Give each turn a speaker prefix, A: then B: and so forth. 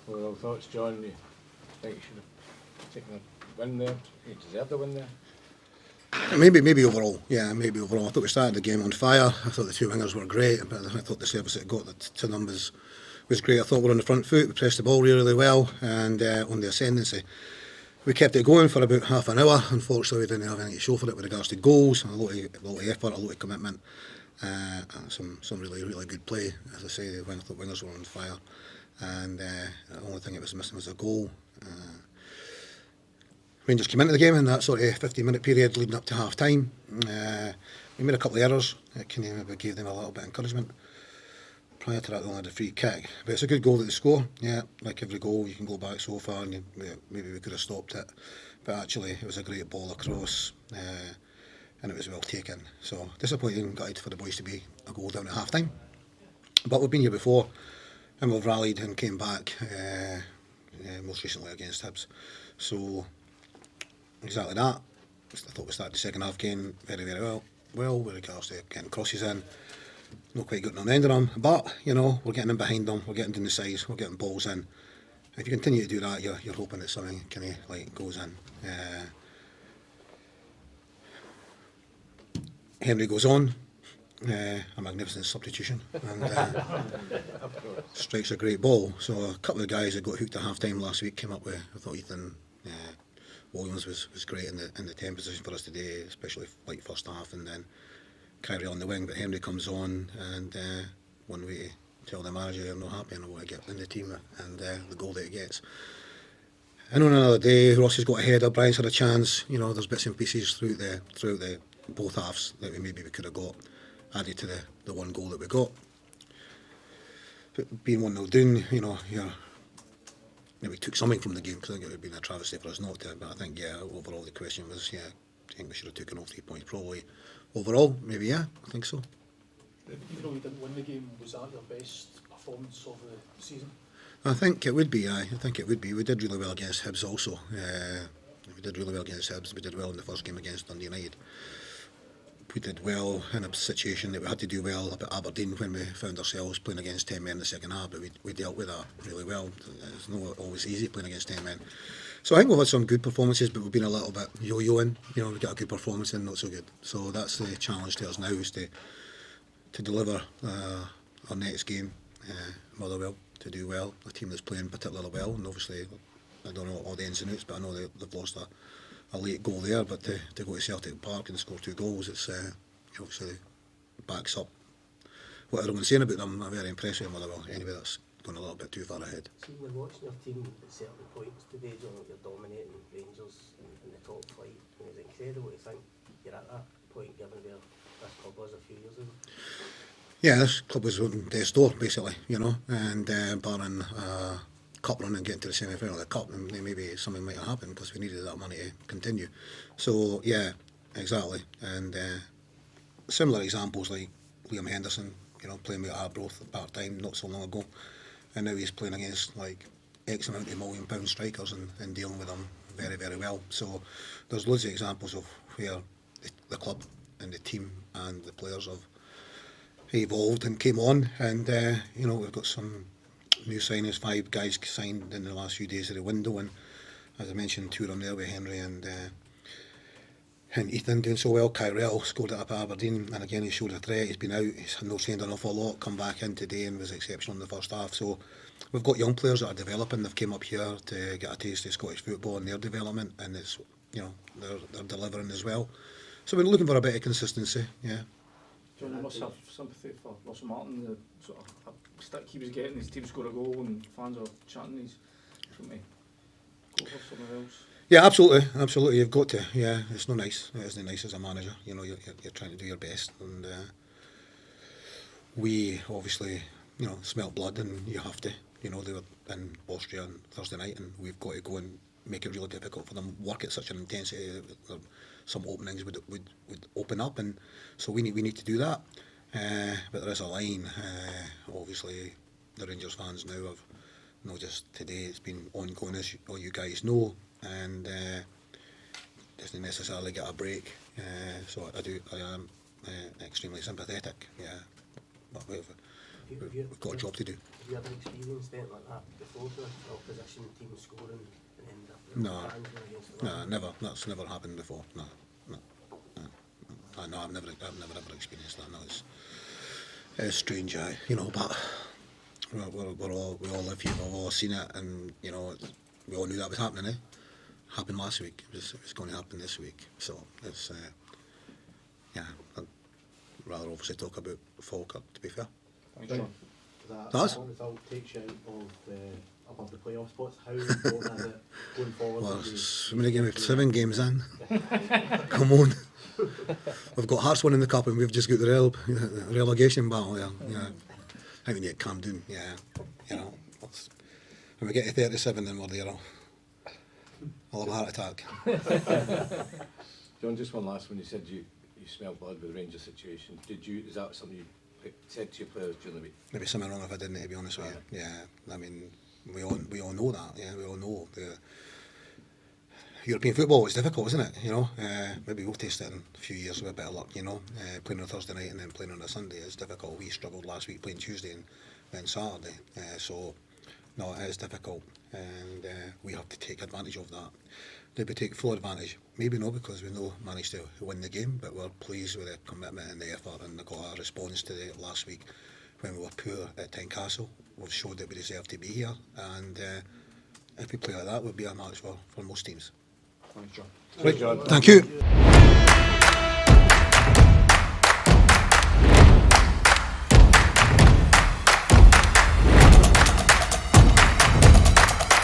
A: Overall thoughts, John? You think you should have taken a win there? You deserved a win there?
B: Maybe overall, maybe overall. I thought we started the game on fire. I thought the two wingers were great, but I thought the service that got to them was great. I thought we were on the front foot. We pressed the ball really well, and on the ascendancy. We kept it going for about half an hour. Unfortunately, we didn't have anything to show for it with regards to goals. A lot of effort, a lot of commitment, some really good play. As I say, the wingers were on fire, and the only thing that was missing was a goal. Rangers came into the game in that sort of 15-minute period leading up to half time. We made a couple of errors that maybe gave them a little bit of encouragement. Prior to that, they only had a free kick. But it's a good goal that they score. Yeah, like every goal, you can go back so far and maybe we could have stopped it. But actually, it was a great ball across and it was well taken. So disappointing guide for the boys to be a goal down at half time. But we've been here before and we've rallied and came back most recently against Hibs. So exactly that. I thought we started the second half game very well with regards to getting crosses in. Not quite getting on the end of them, but we're getting in behind them, we're getting down the sides, we're getting balls in. If you continue to do that, you're hoping that something kind of like goes in. Henry goes on, a magnificent substitution, and strikes a great ball. So a couple of guys that got hooked at half time last week came up with. I thought Ethan Williams was great in the 10 position for us today, especially like first half, and then Kyrie on the wing, but Henry comes on, and one way to tell the manager I'm not happy and I want to get in the team, and the goal that he gets. And on another day, Ross has got a header, Brian's had a chance. There's bits and pieces throughout the both halves that we could have got added to the one goal that we got. But being 1-0 down, we took something from the game, because I think it would have been a travesty for us not to. But I think overall the question was, I think we should have taken all 3 points probably. Overall, maybe I think so.
C: Even though we didn't win the game, was that your best performance of the season?
B: I think it would be, I think it would be. We did really well against Hibs also. We did really well against Hibs. We did well in the first game against Dundee United. We did well in a situation that we had to do well about Aberdeen when we found ourselves playing against 10 men in the second half, but we dealt with that really well. It's not always easy playing against 10 men. So I think we've had some good performances, but we've been a little bit yo-yoing. We got a good performance and not so good. So that's the challenge to us now, is to deliver our next game, Motherwell, to do well. A team that's playing particularly well, and obviously I don't know all the ins and outs, but I know they've lost a late goal there. But to go to Celtic Park and score 2 goals, it's obviously backs up what everyone's saying about them. I'm very impressed with Motherwell. Anyway, that's going a little bit too far ahead.
D: See, you're watching your team at certain points today, John, you're dominating Rangers in the top flight, and it's incredible to think you're at that point given where this club was a few years ago.
B: Yeah, this club was on death's door, basically, and barring cup run and getting to the semi-final of the cup, and maybe something might have happened because we needed that money to continue. So, yeah, exactly. And similar examples like Liam Henderson, playing with Arbroath part-time not so long ago, and now he's playing against like X amount of £1 million strikers and dealing with them very well. So there's loads of examples of where the club and the team and the players have evolved and came on, and we've got some new signings, 5 guys signed in the last few days of the window, and as I mentioned, 2 of them there with Henry and Ethan doing so well. Kyrell scored it up at Aberdeen, and again he showed a threat. He's been out, he's not trained an awful lot, come back in today and was exceptional in the first half. So we've got young players that are developing. They've came up here to get a taste of Scottish football and their development, and it's they're delivering as well. So we're looking for a bit of consistency. Yeah.
C: John, you must have sympathy for Russell Martin, the sort of stick he was getting. His team scored a goal and fans are chanting. He's trying to go for somewhere else.
B: Yeah, absolutely. You've got to. Yeah, it's not nice. It isn't nice as a manager. You're trying to do your best, and we obviously, smelt blood, and you have to. They were in Austria on Thursday night, and we've got to go and make it really difficult for them. Work at such an intensity that some openings would open up, and so we need to do that. But there is a line. Obviously, the Rangers fans now have noticed today it's been ongoing, as all you guys know, and doesn't necessarily get a break. So I am extremely sympathetic. Yeah, but we've got a job to do.
D: you ever experienced anything like that before, the opposition team scoring and then
B: No.
D: the fans going against the
B: No,
D: line?
B: never. That's never happened before. No. I've never ever experienced that. No, it's strange, you know, but we all live here, we've all seen it, and you know, we all knew that was happening. Happened last week. It was going to happen this week. So it's yeah. I'd rather obviously talk about Falkirk, to be fair.
C: Thanks, John.
B: That's-
E: That result takes you out of above the playoff spots. How important is it going forward?
B: Well,
E: that you-
B: it's many games, 7 games in. Come on. We've got Hearts winning the cup, and we've just got the relegation battle there. Yeah. I mean, yeah, calm down. Yeah, you know. When we get to 37, then we're there. I'll have a heart attack.
A: John, just one last one. You said you smelled blood with the Rangers situation. Is that something you said to your players during the week?
B: Maybe something wrong if I didn't, to be honest with you. Yeah, I mean, we all know that. Yeah, we all know the European football is difficult, isn't it? You know, maybe we'll taste it in a few years with a bit of luck. You know, playing on a Thursday night and then playing on a Sunday is difficult. We struggled last week playing Tuesday and then Saturday. So, no, it is difficult, and we have to take advantage of that. Did we take full advantage? Maybe not, because we know managed to win the game, but we're pleased with the commitment and the effort, and got a response to the last week when we were poor at Tynecastle. We've showed that we deserve to be here, and if we play like that, it would be a match for most teams.
C: Thanks, John.
B: Right, thank you.